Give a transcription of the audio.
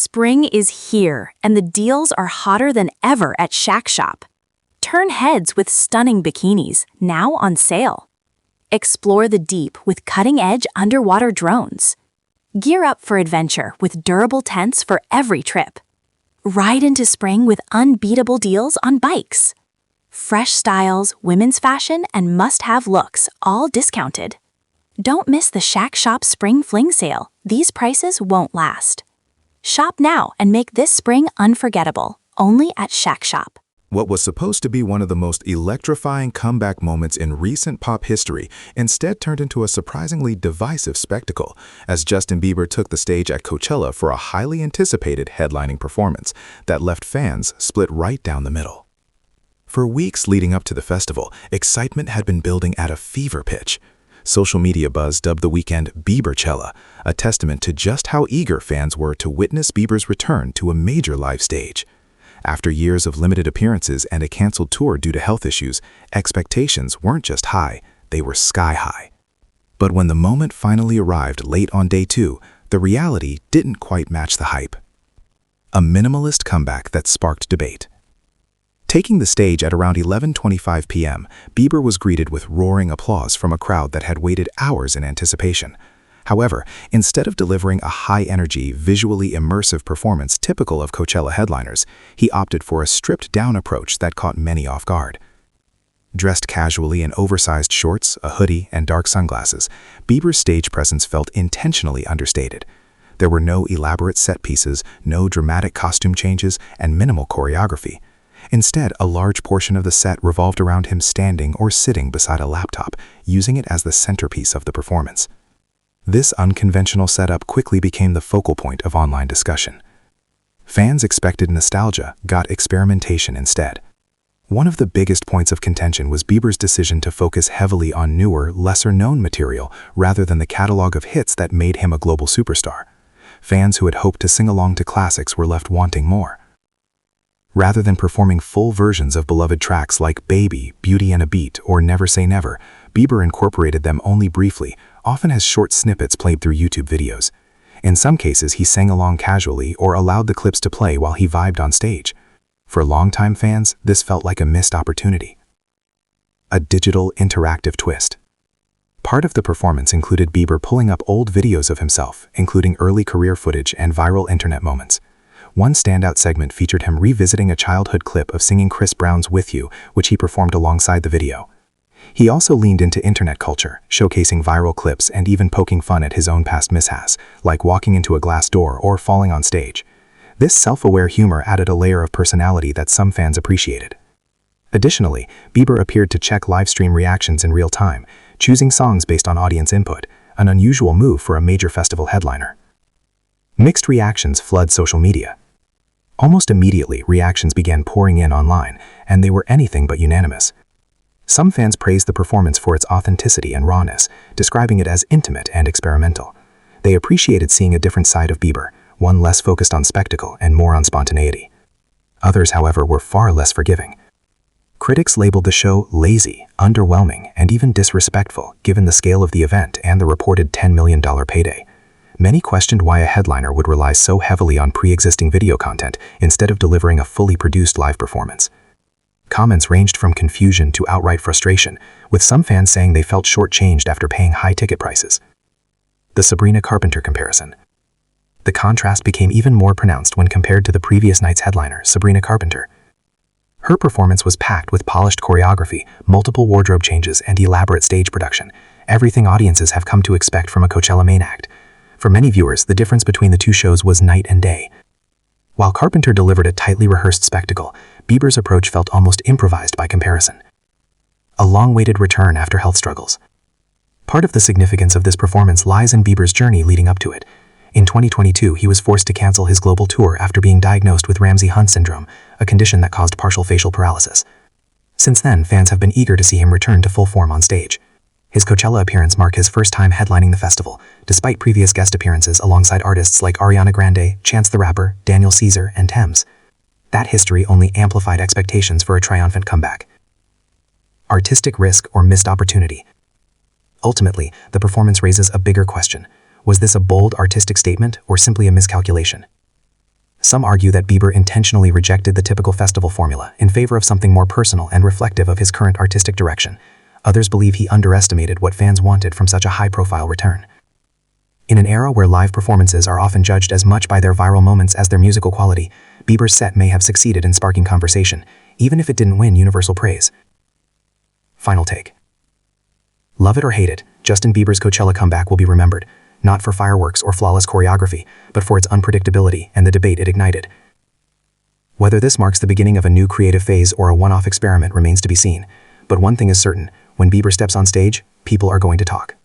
Spring is here, and the deals are hotter than ever at Shack Shop. Turn heads with stunning bikinis, now on sale. Explore the deep with cutting-edge underwater drones. Gear up for adventure with durable tents for every trip. Ride into spring with unbeatable deals on bikes. Fresh styles, women's fashion, and must-have looks, all discounted. Don't miss the Shack Shop Spring Fling Sale. These prices won't last. Shop now and make this spring unforgettable, only at Shack Shop. What was supposed to be one of the most electrifying comeback moments in recent pop history instead turned into a surprisingly divisive spectacle, as Justin Bieber took the stage at Coachella for a highly anticipated headlining performance that left fans split right down the middle. For weeks leading up to the festival, excitement had been building at a fever pitch. Social media buzz dubbed the weekend Bieberchella, a testament to just how eager fans were to witness Bieber's return to a major live stage. After years of limited appearances and a canceled tour due to health issues, expectations weren't just high, they were sky high. But when the moment finally arrived late on day 2, the reality didn't quite match the hype. A minimalist comeback that sparked debate. Taking the stage at around 11:25 p.m., Bieber was greeted with roaring applause from a crowd that had waited hours in anticipation. However, instead of delivering a high-energy, visually immersive performance typical of Coachella headliners, he opted for a stripped-down approach that caught many off guard. Dressed casually in oversized shorts, a hoodie, and dark sunglasses, Bieber's stage presence felt intentionally understated. There were no elaborate set pieces, no dramatic costume changes, and minimal choreography. Instead, a large portion of the set revolved around him standing or sitting beside a laptop, using it as the centerpiece of the performance. This unconventional setup quickly became the focal point of online discussion. Fans expected nostalgia, got experimentation instead. One of the biggest points of contention was Bieber's decision to focus heavily on newer, lesser-known material rather than the catalog of hits that made him a global superstar. Fans who had hoped to sing along to classics were left wanting more. Rather than performing full versions of beloved tracks like Baby, Beauty and a Beat, or Never Say Never, Bieber incorporated them only briefly, often as short snippets played through YouTube videos. In some cases, he sang along casually or allowed the clips to play while he vibed on stage. For longtime fans, this felt like a missed opportunity. A digital, interactive twist. Part of the performance included Bieber pulling up old videos of himself, including early career footage and viral internet moments. One standout segment featured him revisiting a childhood clip of singing Chris Brown's With You, which he performed alongside the video. He also leaned into internet culture, showcasing viral clips and even poking fun at his own past mishaps, like walking into a glass door or falling on stage. This self-aware humor added a layer of personality that some fans appreciated. Additionally, Bieber appeared to check livestream reactions in real time, choosing songs based on audience input, an unusual move for a major festival headliner. Mixed reactions flood social media. Almost immediately, reactions began pouring in online, and they were anything but unanimous. Some fans praised the performance for its authenticity and rawness, describing it as intimate and experimental. They appreciated seeing a different side of Bieber, one less focused on spectacle and more on spontaneity. Others, however, were far less forgiving. Critics labeled the show lazy, underwhelming, and even disrespectful, given the scale of the event and the reported $10 million payday. Many questioned why a headliner would rely so heavily on pre-existing video content instead of delivering a fully produced live performance. Comments ranged from confusion to outright frustration, with some fans saying they felt shortchanged after paying high ticket prices. The Sabrina Carpenter comparison. The contrast became even more pronounced when compared to the previous night's headliner, Sabrina Carpenter. Her performance was packed with polished choreography, multiple wardrobe changes, and elaborate stage production, everything audiences have come to expect from a Coachella main act. For many viewers, the difference between the two shows was night and day. While Carpenter delivered a tightly rehearsed spectacle, Bieber's approach felt almost improvised by comparison. A long-awaited return after health struggles. Part of the significance of this performance lies in Bieber's journey leading up to it. In 2022, he was forced to cancel his global tour after being diagnosed with Ramsay Hunt syndrome, a condition that caused partial facial paralysis. Since then, fans have been eager to see him return to full form on stage. His Coachella appearance marked his first time headlining the festival, despite previous guest appearances alongside artists like Ariana Grande, Chance the Rapper, Daniel Caesar, and Thames. That history only amplified expectations for a triumphant comeback. Artistic risk or missed opportunity. Ultimately, the performance raises a bigger question. Was this a bold artistic statement or simply a miscalculation? Some argue that Bieber intentionally rejected the typical festival formula in favor of something more personal and reflective of his current artistic direction. Others believe he underestimated what fans wanted from such a high-profile return. In an era where live performances are often judged as much by their viral moments as their musical quality, Bieber's set may have succeeded in sparking conversation, even if it didn't win universal praise. Final take. Love it or hate it, Justin Bieber's Coachella comeback will be remembered, not for fireworks or flawless choreography, but for its unpredictability and the debate it ignited. Whether this marks the beginning of a new creative phase or a one-off experiment remains to be seen, but one thing is certain: when Bieber steps on stage, people are going to talk.